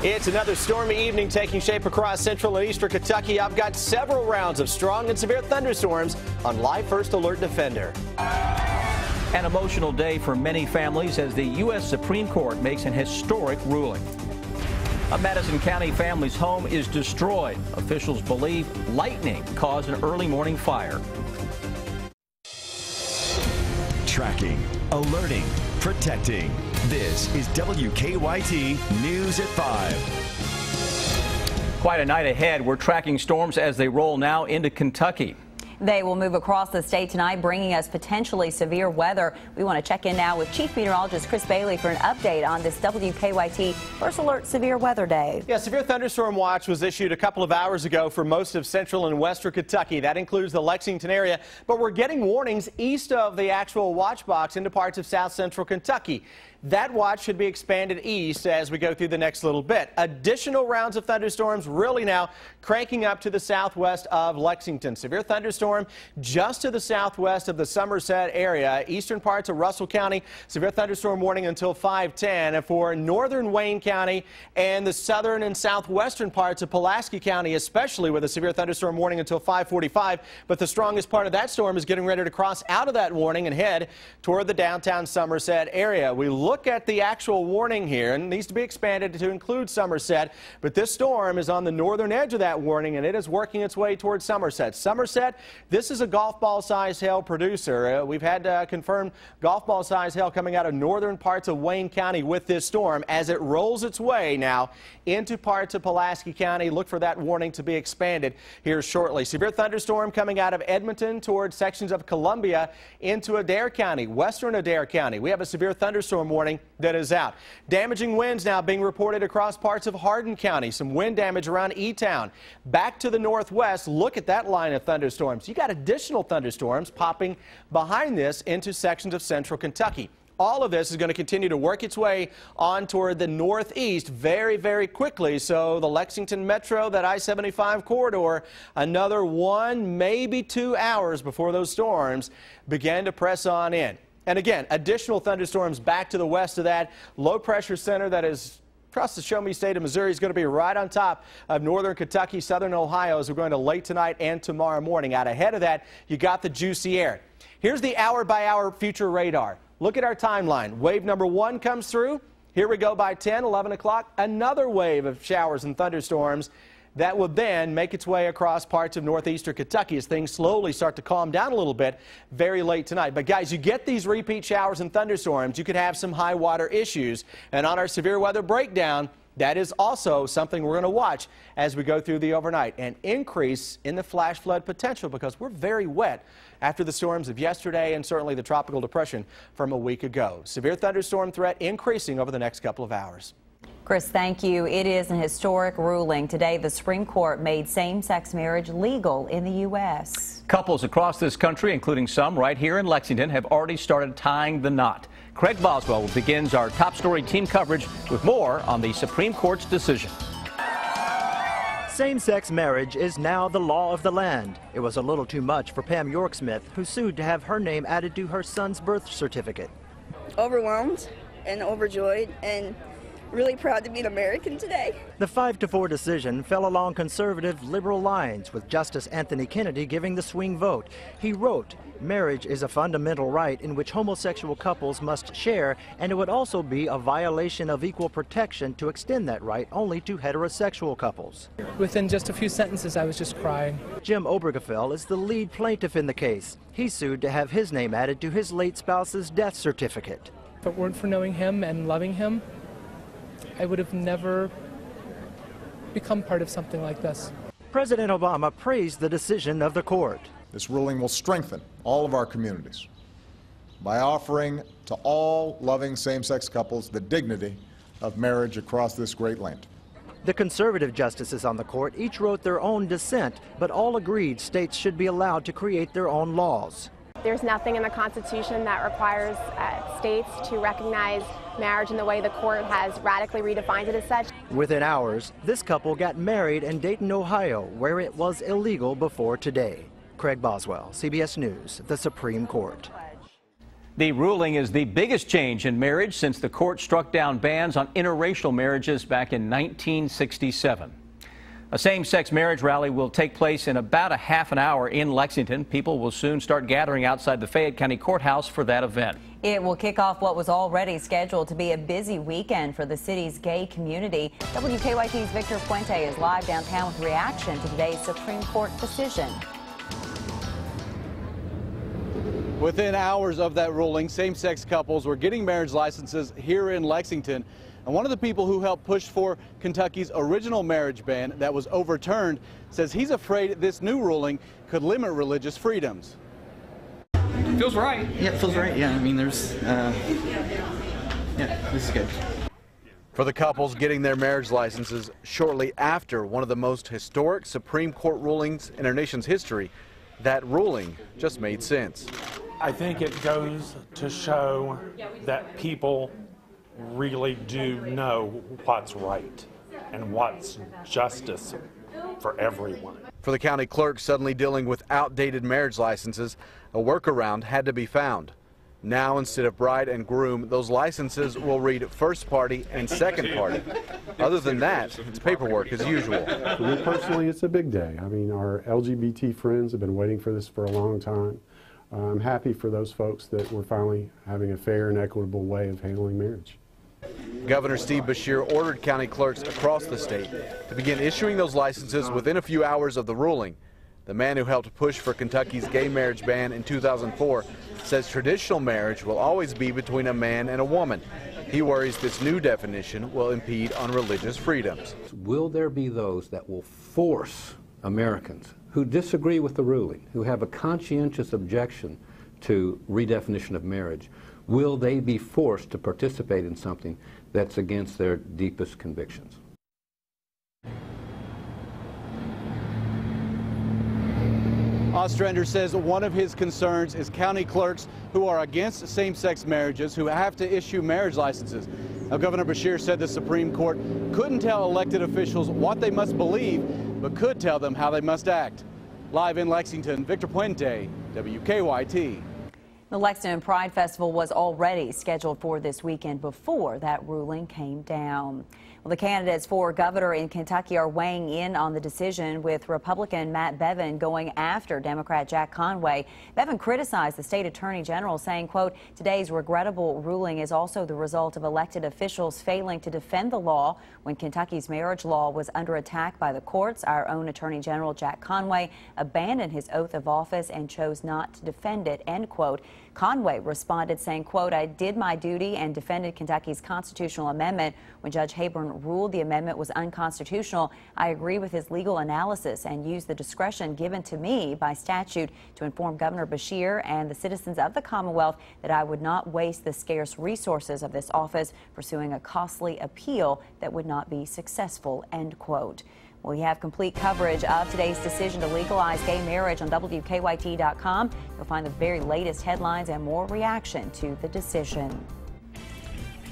It's another stormy evening taking shape across central and eastern Kentucky. I've got several rounds of strong and severe thunderstorms on Live First Alert Defender. An emotional day for many families as the U.S. Supreme Court makes an historic ruling. A Madison County family's home is destroyed. Officials believe lightning caused an early morning fire. Tracking, alerting, protecting. This is WKYT News at 5. Quite a night ahead. We're tracking storms as they roll now into Kentucky. They will move across the state tonight, bringing us potentially severe weather. We want to check in now with Chief Meteorologist Chris Bailey for an update on this WKYT First Alert Severe Weather Day. Yeah, severe thunderstorm watch was issued a couple of hours ago for most of central and western Kentucky. That includes the Lexington area, but we're getting warnings east of the actual watch box into parts of south central Kentucky. That watch should be expanded east as we go through the next little bit. Additional rounds of thunderstorms really now cranking up to the southwest of Lexington. Severe thunderstorm just to the southwest of the Somerset area. Eastern parts of Russell County, severe thunderstorm warning until 5:10. And for northern Wayne County and the southern and southwestern parts of Pulaski County, especially with a severe thunderstorm warning until 5:45. But the strongest part of that storm is getting ready to cross out of that warning and head toward the downtown Somerset area. We look at the actual warning here, and it needs to be expanded to include Somerset, but this storm is on the northern edge of that warning, and it is working its way towards Somerset. Somerset, this is a golf ball size hail producer. We've had confirmed golf ball size hail coming out of northern parts of Wayne County with this storm. As it rolls its way now into parts of Pulaski County, look for that warning to be expanded here shortly. Severe thunderstorm coming out of Edmonton towards sections of Columbia into Adair County, western Adair County. We have a severe thunderstorm warning that is out. Damaging winds now being reported across parts of Hardin County. Some wind damage around E-Town. Back to the northwest, look at that line of thunderstorms. You got additional thunderstorms popping behind this into sections of central Kentucky. All of this is going to continue to work its way on toward the northeast very, very quickly. So the Lexington Metro, that I-75 corridor, another 1, maybe 2 hours before those storms begin to press on in. And again, additional thunderstorms back to the west of that. Low pressure center that is across the Show Me State of Missouri is going to be right on top of northern Kentucky, southern Ohio as we're going to late tonight and tomorrow morning. Out ahead of that, you got the juicy air. Here's the hour-by-hour future radar. Look at our timeline. Wave number 1 comes through. Here we go by 10, 11 o'clock. Another wave of showers and thunderstorms that will then make its way across parts of northeastern Kentucky as things slowly start to calm down a little bit very late tonight. But guys, you get these repeat showers and thunderstorms, you could have some high water issues. And on our severe weather breakdown, that is also something we're going to watch as we go through the overnight. An increase in the flash flood potential because we're very wet after the storms of yesterday and certainly the tropical depression from a week ago. Severe thunderstorm threat increasing over the next couple of hours. Chris, thank you. It is an historic ruling. Today, the Supreme Court made same-sex marriage legal in the U.S. Couples across this country, including some right here in Lexington, have already started tying the knot. Craig Boswell begins our top story team coverage with more on the Supreme Court's decision. Same-sex marriage is now the law of the land. It was a little too much for Pam York-Smith, who sued to have her name added to her son's birth certificate. Overwhelmed and overjoyed and really proud to be an American today. The 5-4 decision fell along conservative liberal lines, with Justice Anthony Kennedy giving the swing vote. He wrote, "Marriage is a fundamental right in which homosexual couples must share, and it would also be a violation of equal protection to extend that right only to heterosexual couples." Within just a few sentences, I was just crying. Jim Obergefell is the lead plaintiff in the case. He sued to have his name added to his late spouse's death certificate. If it weren't for knowing him and loving him, I would have never become part of something like this. President Obama praised the decision of the court. This ruling will strengthen all of our communities by offering to all loving same-sex couples the dignity of marriage across this great land. The conservative justices on the court each wrote their own dissent, but all agreed states should be allowed to create their own laws. There's nothing in the Constitution that requires states to recognize marriage in the way the court has radically redefined it as such. Within hours, this couple got married in Dayton, Ohio, where it was illegal before today. Craig Boswell, CBS News, the Supreme Court. The ruling is the biggest change in marriage since the court struck down bans on interracial marriages back in 1967. A same-sex marriage rally will take place in about a half an hour in Lexington. People will soon start gathering outside the Fayette County Courthouse for that event. It will kick off what was already scheduled to be a busy weekend for the city's gay community. WKYT's Victor Puente is live downtown with reaction to today's Supreme Court decision. Within hours of that ruling, same-sex couples were getting marriage licenses here in Lexington. And one of the people who helped push for Kentucky's original marriage ban that was overturned says he's afraid this new ruling could limit religious freedoms. Feels right. Yeah, it feels right. Yeah, I mean, there's, yeah, this is good. For the couples getting their marriage licenses shortly after one of the most historic Supreme Court rulings in our nation's history, that ruling just made sense. I think it goes to show that people really do know what's right and what's justice for everyone. For the county clerk suddenly dealing with outdated marriage licenses, a workaround had to be found. Now, instead of bride and groom, those licenses will read first party and second party. Other than that, it's paperwork as usual. For me personally, it's a big day. I mean, our LGBT friends have been waiting for this for a long time. I'm happy for those folks that we're finally having a fair and equitable way of handling marriage. Governor Steve Beshear ordered county clerks across the state to begin issuing those licenses within a few hours of the ruling. The man who helped push for Kentucky's gay marriage ban in 2004 says traditional marriage will always be between a man and a woman. He worries this new definition will impede on religious freedoms. Will there be those that will force Americans who disagree with the ruling, who have a conscientious objection to redefinition of marriage, will they be forced to participate in something that's against their deepest convictions? Ostrander says one of his concerns is county clerks who are against same-sex marriages who have to issue marriage licenses. Now, Governor Beshear said the Supreme Court couldn't tell elected officials what they must believe, but could tell them how they must act. Live in Lexington, Victor Puente, WKYT. The Lexington Pride Festival was already scheduled for this weekend before that ruling came down. Well, the candidates for governor in Kentucky are weighing in on the decision, with Republican Matt Bevin going after Democrat Jack Conway. Bevin criticized the state attorney general, saying, quote, "Today's regrettable ruling is also the result of elected officials failing to defend the law. When Kentucky's marriage law was under attack by the courts, our own attorney general Jack Conway abandoned his oath of office and chose not to defend it," end quote. Conway responded saying, quote, "I did my duty and defended Kentucky's constitutional amendment. When Judge Hayburn ruled the amendment was unconstitutional, I agree with his legal analysis and used the discretion given to me by statute to inform Governor Beshear and the citizens of the Commonwealth that I would not waste the scarce resources of this office pursuing a costly appeal that would not be successful," end quote. We have complete coverage of today's decision to legalize gay marriage on WKYT.com. You'll find the very latest headlines and more reaction to the decision.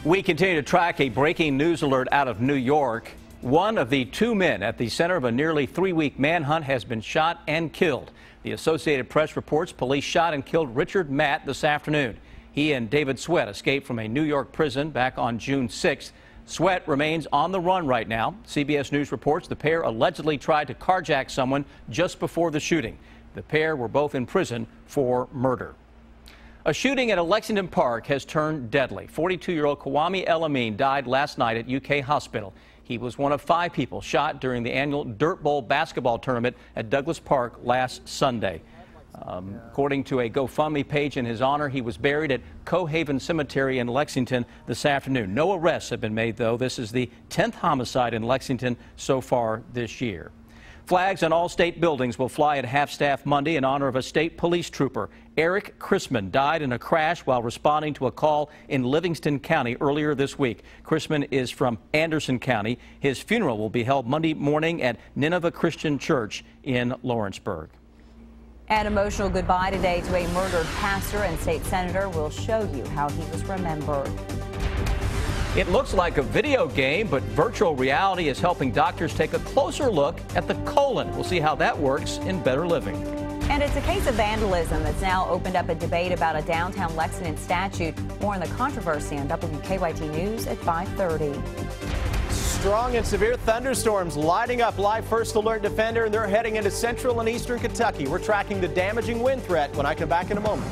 We continue to track a breaking news alert out of New York. One of the two men at the center of a nearly 3-week manhunt has been shot and killed. The Associated Press reports police shot and killed Richard Matt this afternoon. He and David Sweat escaped from a New York prison back on June 6th. Sweat remains on the run right now. CBS News reports the pair allegedly tried to carjack someone just before the shooting. The pair were both in prison for murder. A shooting at a Lexington park has turned deadly. 42-year-old Kwame Elamine died last night at UK Hospital. He was one of 5 people shot during the annual Dirt Bowl basketball tournament at Douglas Park last Sunday. According to a GoFundMe page in his honor, he was buried at Cohaven Cemetery in Lexington this afternoon. No arrests have been made, though. This is the 10th homicide in Lexington so far this year. Flags on all state buildings will fly at half-staff Monday in honor of a state police trooper. Eric Chrisman died in a crash while responding to a call in Livingston County earlier this week. Chrisman is from Anderson County. His funeral will be held Monday morning at Nineveh Christian Church in Lawrenceburg. An emotional goodbye today to a murdered pastor and state senator. Will show you how he was remembered. It looks like a video game, but virtual reality is helping doctors take a closer look at the colon. We'll see how that works in Better Living. And it's a case of vandalism that's now opened up a debate about a downtown Lexington statue. More on the controversy on WKYT News at 5:30. Strong and severe thunderstorms lighting up Live First Alert Defender, and they're heading into central and eastern Kentucky. We're tracking the damaging wind threat when I come back in a moment.